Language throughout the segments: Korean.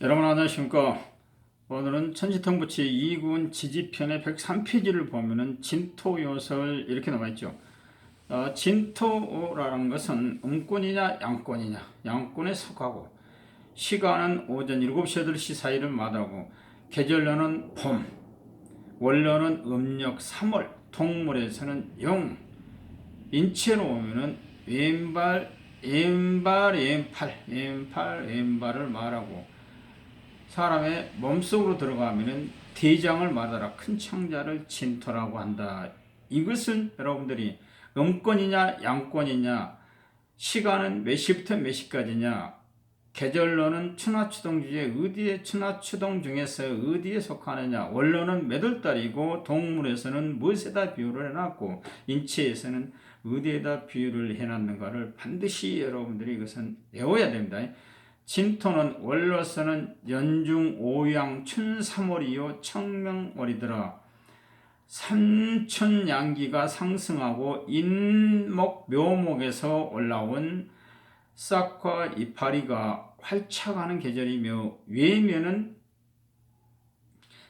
여러분 안녕하십니까. 오늘은 천지통부치 2군 지지편의 103페이지를 보면은 진토요설 이렇게 나와있죠. 진토라는 것은 음권이냐 양권이냐, 양권에 속하고, 시간은 오전 7시 8시 사이를 말하고, 계절로는 봄, 원로는 음력 3월, 동물에서는 용, 인체로 오면은 왼발, 왼팔을 말하고, 사람의 몸속으로 들어가면은 대장을 말하라 큰 창자를 진토라고 한다. 이것은 여러분들이 음권이냐 양권이냐, 시간은 몇 시부터 몇 시까지냐, 계절로는春夏秋冬 중에 어디에春夏秋冬 중에서 어디에 속하느냐, 원로는 몇 월달이고 동물에서는 무엇에다 비유를 해놨고 인체에서는 어디에다 비유를 해놨는가를 반드시 여러분들이 이것은 외워야 됩니다. 진토는 원로서는 연중 오양 춘삼월이요 청명월이더라. 삼천양기가 상승하고 인목 묘목에서 올라온 싹과 이파리가 활착하는 계절이며, 외면은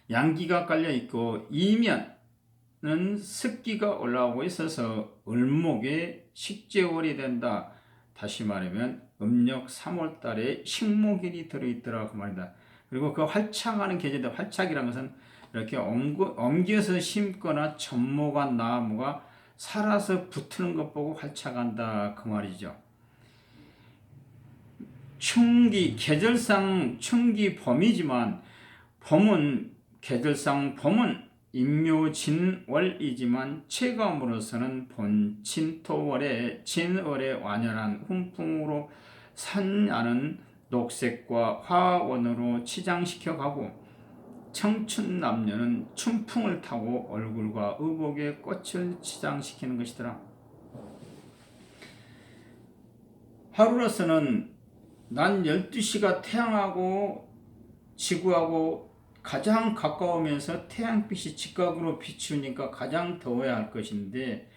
양기가 깔려 있고 이면은 습기가 올라오고 있어서 을목의 식재월이 된다. 다시 말하면 음력 3월 달에 식목일이 들어있더라 그 말이다. 그리고 그 활착하는 계절인데, 활착이라는 것은 이렇게 옮겨서 심거나 접목한 나무가 살아서 붙는 것 보고 활착한다 그 말이죠. 춘기, 계절상 춘기 봄이지만, 계절상 봄은 임묘진월이지만 체감으로서는 본 진토월에 진월의 완연한 훈풍으로 산야는 녹색과 화원으로 치장시켜 가고, 청춘 남녀는 춘풍을 타고 얼굴과 의복에 꽃을 치장시키는 것이더라. 하루로서는 난 12시가 태양하고 지구하고 가장 가까우면서 태양빛이 직각으로 비추니까 가장 더워야 할 것인데,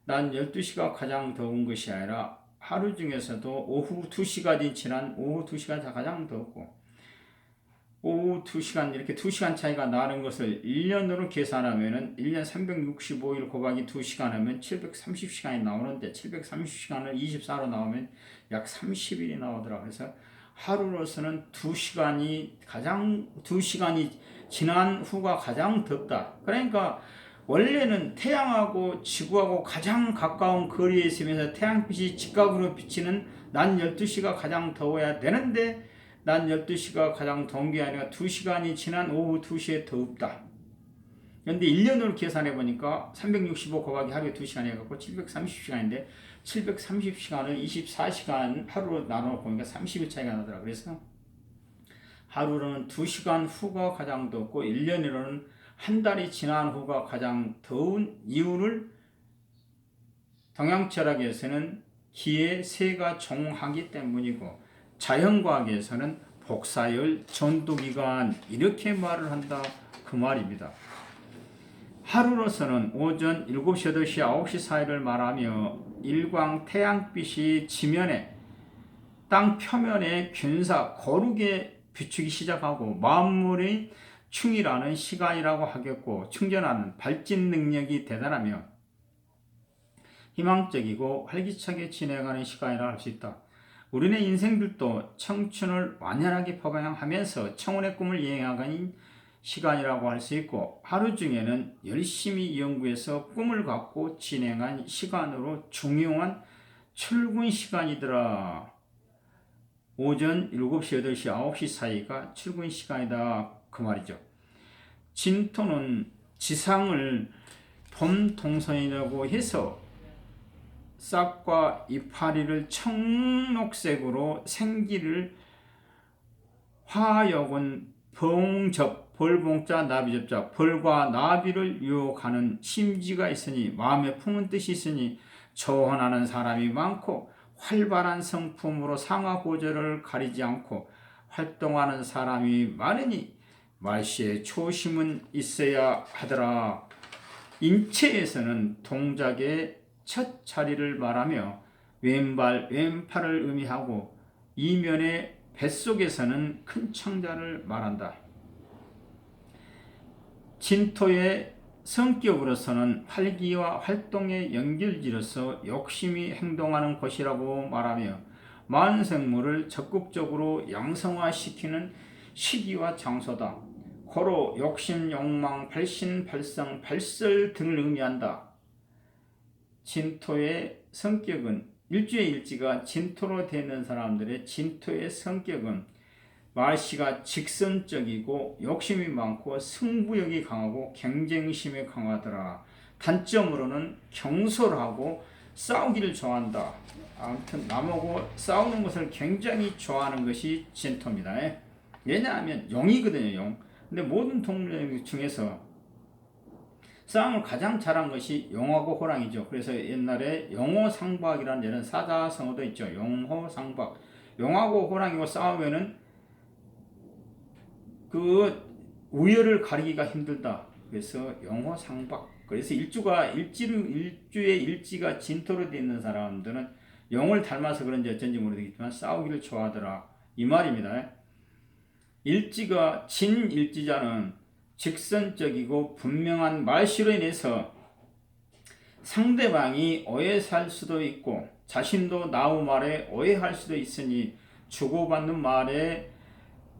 난 12시가 가장 더운 것이 아니라 하루 중에서도 오후 2시간이 지난 오후 2시가 가장 덥고, 오후 2시간, 이렇게 2시간 차이가 나는 것을 1년으로 계산하면은 1년 365일 곱하기 2시간 하면 730시간이 나오는데, 730시간을 24로 나오면 약 30일이 나오더라. 그래서 하루로서는 2시간이 지난 후가 가장 덥다. 그러니까 원래는 태양하고 지구하고 가장 가까운 거리에 있으면서 태양빛이 직각으로 비치는 낮 12시가 가장 더워야 되는데, 낮 12시가 가장 더운 게 아니라 2시간이 지난 오후 2시에 더웁다. 그런데 1년으로 계산해 보니까 365 곱하기 하루에 2시간 해갖고 730시간인데, 730시간을 24시간 하루로 나눠 보니까 30일 차이가 나더라. 그래서 하루로는 2시간 후가 가장 덥고 1년으로는 한 달이 지난 후가 가장 더운 이유를 동양철학에서는 기의 세가 종하기 때문이고, 자연과학에서는 복사열, 전도기간 이렇게 말을 한다 그 말입니다. 하루로서는 오전 7시, 8시, 9시 사이를 말하며 일광 태양빛이 지면에, 땅 표면에 균사 거룩에 비추기 시작하고 만물의 충이라는 시간이라고 하겠고, 충전하는 발진 능력이 대단하며 희망적이고 활기차게 진행하는 시간이라 할 수 있다. 우리네 인생들도 청춘을 완연하게 포괄하면서 청운의 꿈을 이행하는 시간이라고 할 수 있고, 하루 중에는 열심히 연구해서 꿈을 갖고 진행한 시간으로 중요한 출근 시간이더라. 오전 7시, 8시, 9시 사이가 출근 시간이다 그 말이죠. 진토는 지상을 봄 동선이라고 해서 싹과 이파리를 청록색으로 생기를, 화역은 봉접, 벌봉자 나비접자, 벌과 나비를 유혹하는 심지가 있으니, 마음에 품은 뜻이 있으니 조언하는 사람이 많고, 활발한 성품으로 상하고절을 가리지 않고 활동하는 사람이 많으니 말씨에 초심은 있어야 하더라. 인체에서는 동작의 첫 자리를 말하며 왼발, 왼팔을 의미하고, 이면에 뱃속에서는 큰 창자를 말한다. 진토의 성격으로서는 활기와 활동의 연결지로서 욕심이 행동하는 곳이라고 말하며 만생물을 적극적으로 양성화시키는 시기와 장소다. 고로 욕심, 욕망, 발신, 발성, 발설 등을 의미한다. 진토의 성격은 일주의 일지가 진토로 되는 사람들의 진토의 성격은 말씨가 직선적이고 욕심이 많고 승부욕이 강하고 경쟁심이 강하더라. 단점으로는 경솔하고 싸우기를 좋아한다. 아무튼 남하고 싸우는 것을 굉장히 좋아하는 것이 진토입니다. 왜냐하면 용이거든요. 용. 근데 모든 동물 중에서 싸움을 가장 잘한 것이 용하고 호랑이죠. 그래서 옛날에 용호상박이라는 이런 사자성어도 있죠. 용호상박. 용하고 호랑이고 싸우면은 그 우열을 가리기가 힘들다. 그래서 용호상박. 그래서 일주의 일지가 진토로 되어 있는 사람들은 용을 닮아서 그런지 어쩐지 모르겠지만 싸우기를 좋아하더라. 이 말입니다. 일지가 진일지자는 직선적이고 분명한 말씨로 인해서 상대방이 오해할 수도 있고 자신도 나우 말에 오해할 수도 있으니 주고받는 말에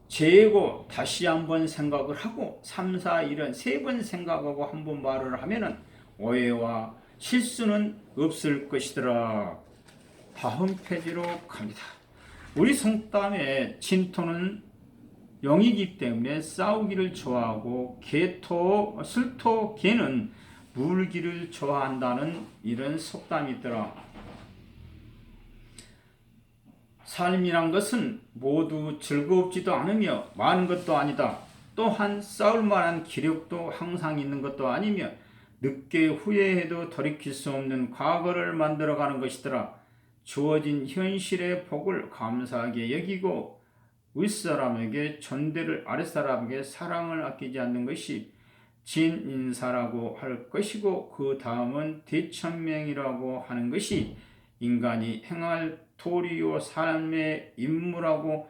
재고 다시 한번 생각을 하고 3, 4, 1은 3번 생각하고 한번 말을 하면은 오해와 실수는 없을 것이더라. 다음 페이지로 갑니다. 우리 속담에 진토는 용이기 때문에 싸우기를 좋아하고 술토, 개는 물기를 좋아한다는 이런 속담이 있더라. 삶이란 것은 모두 즐겁지도 않으며 많은 것도 아니다. 또한 싸울 만한 기력도 항상 있는 것도 아니며 늦게 후회해도 돌이킬 수 없는 과거를 만들어가는 것이더라. 주어진 현실의 복을 감사하게 여기고 윗사람에게 존대를 아랫사람에게 사랑을 아끼지 않는 것이 진인사라고 할 것이고 그 다음은 대천명이라고 하는 것이 인간이 행할 도리요 삶의 임무라고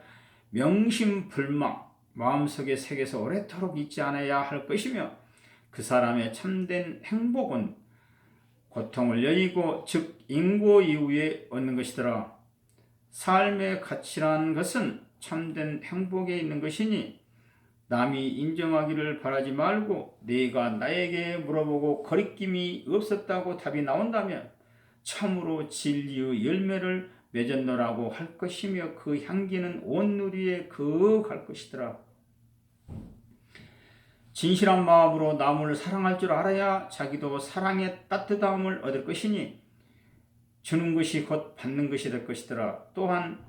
명심불망 마음속에 새겨서 오래도록 잊지 않아야 할 것이며 그 사람의 참된 행복은 고통을 여의고 즉 인고 이후에 얻는 것이더라. 삶의 가치라는 것은 참된 행복에 있는 것이니 남이 인정하기를 바라지 말고 내가 나에게 물어보고 거리낌이 없었다고 답이 나온다면 참으로 진리의 열매를 맺었노라고 할 것이며 그 향기는 온 누리에 거할 것이더라. 진실한 마음으로 남을 사랑할 줄 알아야 자기도 사랑의 따뜻함을 얻을 것이니 주는 것이 곧 받는 것이 될 것이더라. 또한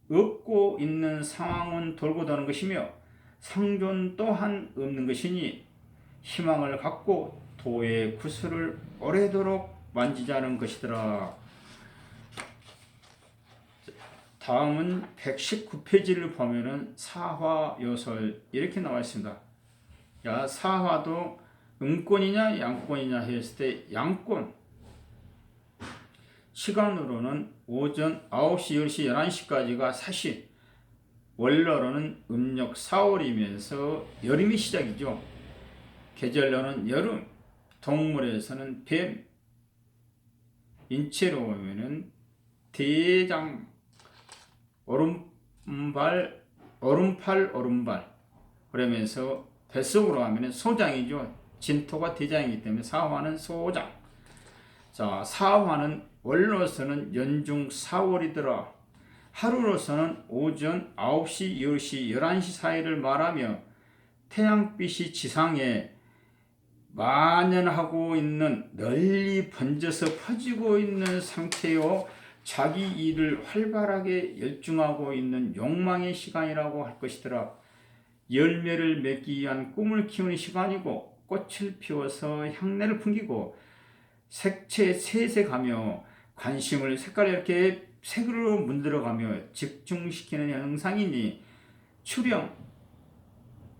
얻고 있는 상황은 돌고 도는 것이며 상존 또한 없는 것이니 희망을 갖고 도의 구슬을 오래도록 만지자는 것이더라. 다음은 119페이지를 보면은 사화요설 이렇게 나와 있습니다. 야, 사화도 음권이냐 양권이냐 했을 때 양권. 시간으로는 오전 9시, 10시, 11시까지가 사시, 원로로는 음력 4월이면서 여름이 시작이죠. 계절로는 여름, 동물에서는 뱀, 인체로 보면은 대장, 오른팔, 그러면서 뱃속으로 하면은 소장이죠. 진토가 대장이기 때문에 사화는 소장. 자, 사화는 원로서는 연중 4월이더라. 하루로서는 오전 9시, 10시, 11시 사이를 말하며 태양빛이 지상에 만연하고 있는 널리 번져서 퍼지고 있는 상태요. 자기 일을 활발하게 열중하고 있는 욕망의 시간이라고 할 것이더라. 열매를 맺기 위한 꿈을 키우는 시간이고 꽃을 피워서 향내를 풍기고 색채 세색하며 관심을 색깔 이렇게 색으로 문들어가며 집중시키는 현상이니 추령,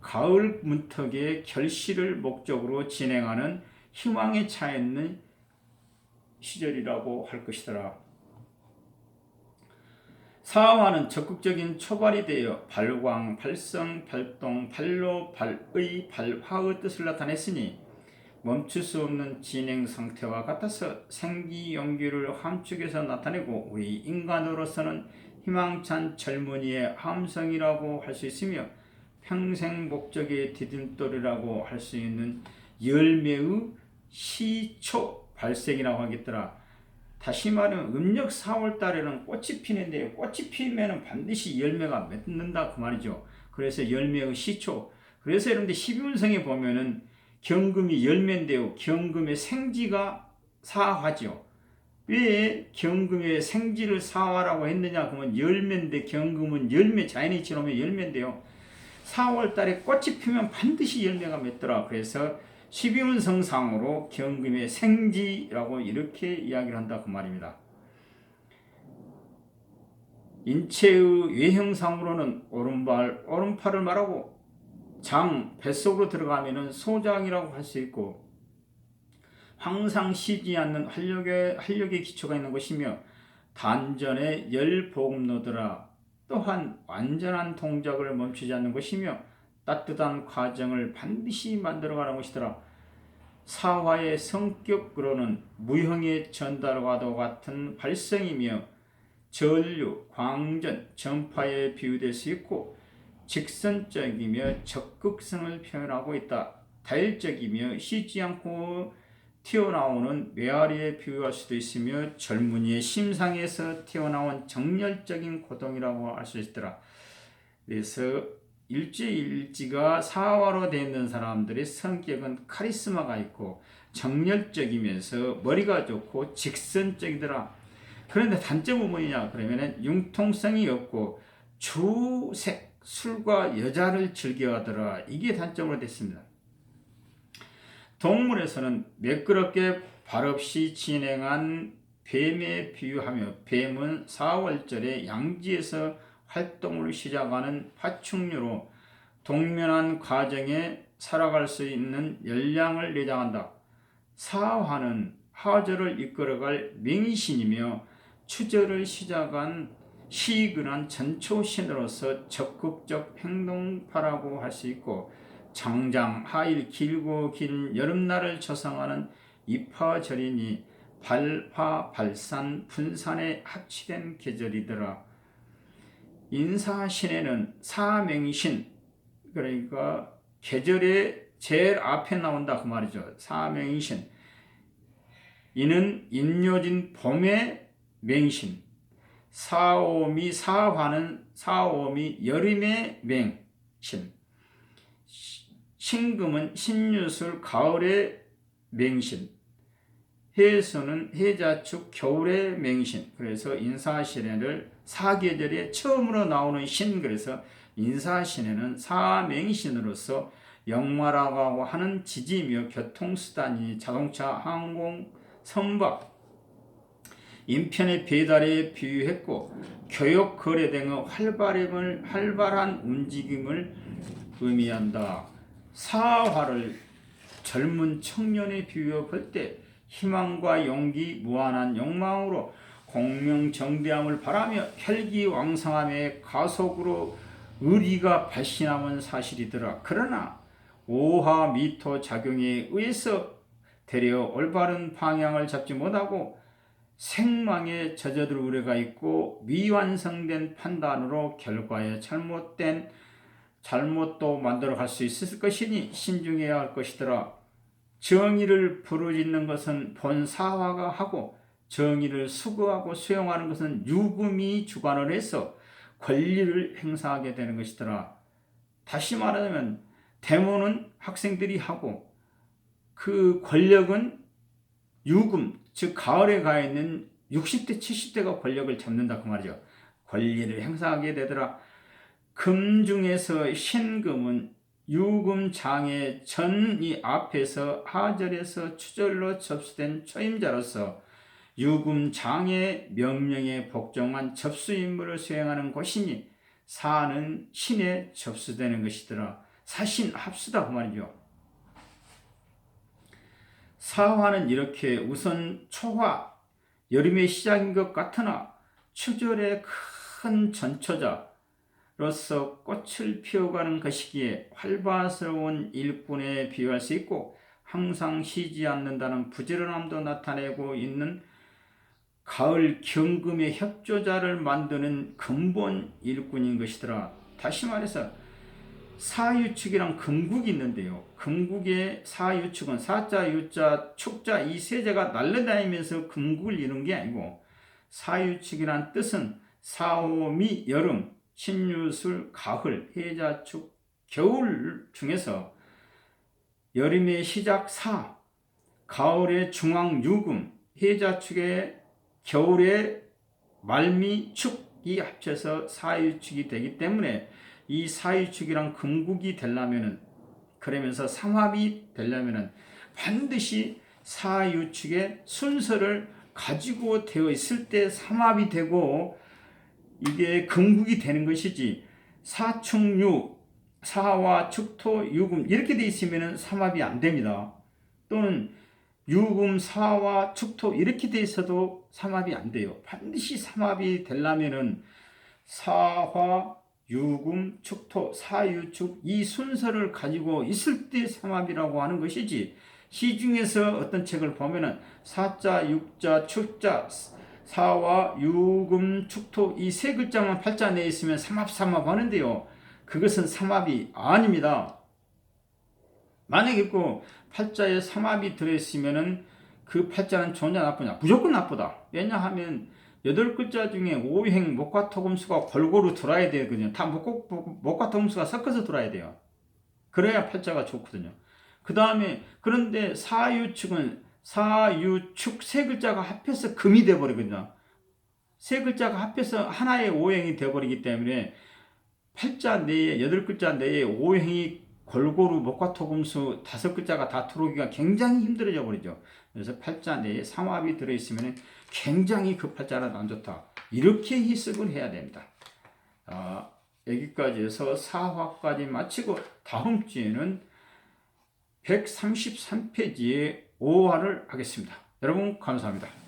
가을 문턱의 결실을 목적으로 진행하는 희망에 차 있는 시절이라고 할 것이더라. 사화는 적극적인 초발이 되어 발광, 발성, 발동, 발로, 발의, 발화의 뜻을 나타냈으니 멈출 수 없는 진행 상태와 같아서 생기 용기를 함축해서 나타내고 우리 인간으로서는 희망찬 젊은이의 함성이라고 할 수 있으며 평생 목적의 디딤돌이라고 할 수 있는 열매의 시초 발생이라고 하겠더라. 다시 말하면 음력 4월 달에는 꽃이 피는데 꽃이 피면 반드시 열매가 맺는다 그 말이죠. 그래서 열매의 시초. 그래서 여러분들 12운성에 보면은 경금이 열매인데요. 경금의 생지가 사화죠. 왜 경금의 생지를 사화라고 했느냐? 그러면 열매인데 경금은 열매, 자연이처럼 오면 열매인데요. 4월 달에 꽃이 피면 반드시 열매가 맺더라. 그래서 12운성상으로 경금의 생지라고 이렇게 이야기를 한다 그 말입니다. 인체의 외형상으로는 오른발, 오른팔을 말하고 장, 뱃속으로 들어가면 소장이라고 할 수 있고 항상 쉬지 않는 활력의 기초가 있는 것이며 단전에 열복노더라. 또한 완전한 동작을 멈추지 않는 것이며 따뜻한 과정을 반드시 만들어가는 것이더라. 사화의 성격으로는 무형의 전달과도 같은 발성이며 전류, 광전, 전파에 비유될 수 있고 직선적이며 적극성을 표현하고 있다. 다일적이며 쉬지 않고 튀어나오는 메아리에 비유할 수도 있으며 젊은이의 심상에서 튀어나온 정열적인 고동이라고 할 수 있더라. 그래서 일지가 사화로 되어 있는 사람들의 성격은 카리스마가 있고 정열적이면서 머리가 좋고 직선적이더라. 그런데 단점은 뭐냐 그러면 융통성이 없고 주색, 술과 여자를 즐겨하더라. 이게 단점으로 됐습니다. 동물에서는 매끄럽게 발없이 진행한 뱀에 비유하며 뱀은 4월절에 양지에서 활동을 시작하는 파충류로 동면한 과정에 살아갈 수 있는 열량을 내장한다. 사화는 하절을 이끌어갈 맹신이며 추절을 시작한 시근한 전초신으로서 적극적 행동파라고 할 수 있고 장장, 하일, 길고 긴 여름날을 조성하는 입하절이니 발화, 발산, 분산에 합치된 계절이더라. 인사신에는 사맹신, 그러니까 계절의 제일 앞에 나온다 그 말이죠. 사맹신. 이는 인묘진 봄의 맹신. 사오미, 사화는 사오미 여름의 맹신. 신금은 신유술 가을의 맹신. 해수는 해자축 겨울의 맹신. 그래서 인사신해를 사계절에 처음으로 나오는 신. 그래서 인사신해는 사맹신으로서 역마라고 하는 지지며 교통수단이 자동차, 항공, 선박, 인편의 배달에 비유했고 교육, 거래 등의 활발한 움직임을 의미한다. 사화를 젊은 청년에 비유해 볼 때 희망과 용기, 무한한 욕망으로 공명정대함을 바라며 혈기왕성함의 가속으로 의리가 발신하는 사실이더라. 그러나 오화 미토 작용에 의해서 되려 올바른 방향을 잡지 못하고 생망에 젖어들 우려가 있고 미완성된 판단으로 결과에 잘못도 만들어갈 수 있을 것이니 신중해야 할 것이더라. 정의를 부르짖는 것은 본사화가 하고 정의를 수거하고 수용하는 것은 유금이 주관을 해서 권리를 행사하게 되는 것이더라. 다시 말하자면 데모는 학생들이 하고 그 권력은 유금, 즉 가을에 가 있는 60대 70대가 권력을 잡는다 그 말이죠. 권리를 행사하게 되더라. 금 중에서 신금은 유금장의 전이 앞에서 하절에서 추절로 접수된 초임자로서 유금장의 명령에 복종한 접수임무를 수행하는 것이니 사는 신에 접수되는 것이더라. 사신 합수다 그 말이죠. 사화는 이렇게 우선 초화, 여름의 시작인 것 같으나 추절의 큰 전초자로서 꽃을 피워가는 그 시기에 활발스러운 일꾼에 비유할 수 있고 항상 쉬지 않는다는 부지런함도 나타내고 있는 가을 경금의 협조자를 만드는 근본 일꾼인 것이더라. 다시 말해서 사유축이랑 금국이 있는데요. 금국의 사유축은 사자, 유자, 축자 이 세자가 날려다니면서 금국을 이룬 게 아니고 사유축이란 뜻은 사오미 여름, 신유술 가을, 해자축 겨울 중에서 여름의 시작 사, 가을의 중앙 유금, 해자축의 겨울의 말미 축이 합쳐서 사유축이 되기 때문에 이 사유축이랑 금국이 되려면은 그러면서 삼합이 되려면은 반드시 사유축의 순서를 가지고 되어 있을 때 삼합이 되고 이게 금국이 되는 것이지 사축유 사와 축토 유금 이렇게 돼 있으면은 삼합이 안 됩니다. 또는 유금 사와 축토 이렇게 돼 있어도 삼합이 안 돼요. 반드시 삼합이 되려면은 사화 유금, 축토, 사유축 이 순서를 가지고 있을 때 삼합이라고 하는 것이지 시중에서 어떤 책을 보면은 사자, 육자, 축자, 사와, 유금, 축토 이 세 글자만 팔자 내에 있으면 삼합 하는데요. 그것은 삼합이 아닙니다. 만약에 그 팔자에 삼합이 들어있으면은 그 팔자는 좋냐 나쁘냐? 무조건 나쁘다. 왜냐하면 8글자 중에 오행, 목과 토금수가 골고루 들어야 되거든요. 다 목과 토금수가 섞어서 들어야 돼요. 그래야 팔자가 좋거든요. 그 다음에 그런데 사유축은 사유축 세 글자가 합해서 금이 되어버리거든요. 세 글자가 합해서 하나의 오행이 되어버리기 때문에 팔자 내에 8글자 내에 오행이 골고루 목과 토금수 5글자가 다 들어오기가 굉장히 힘들어져 버리죠. 그래서 팔자 내에 삼합이 들어있으면 굉장히 그 팔자는 안 좋다. 이렇게 해석을 해야 됩니다. 여기까지 해서 4화까지 마치고 다음 주에는 133페이지에 5화를 하겠습니다. 여러분 감사합니다.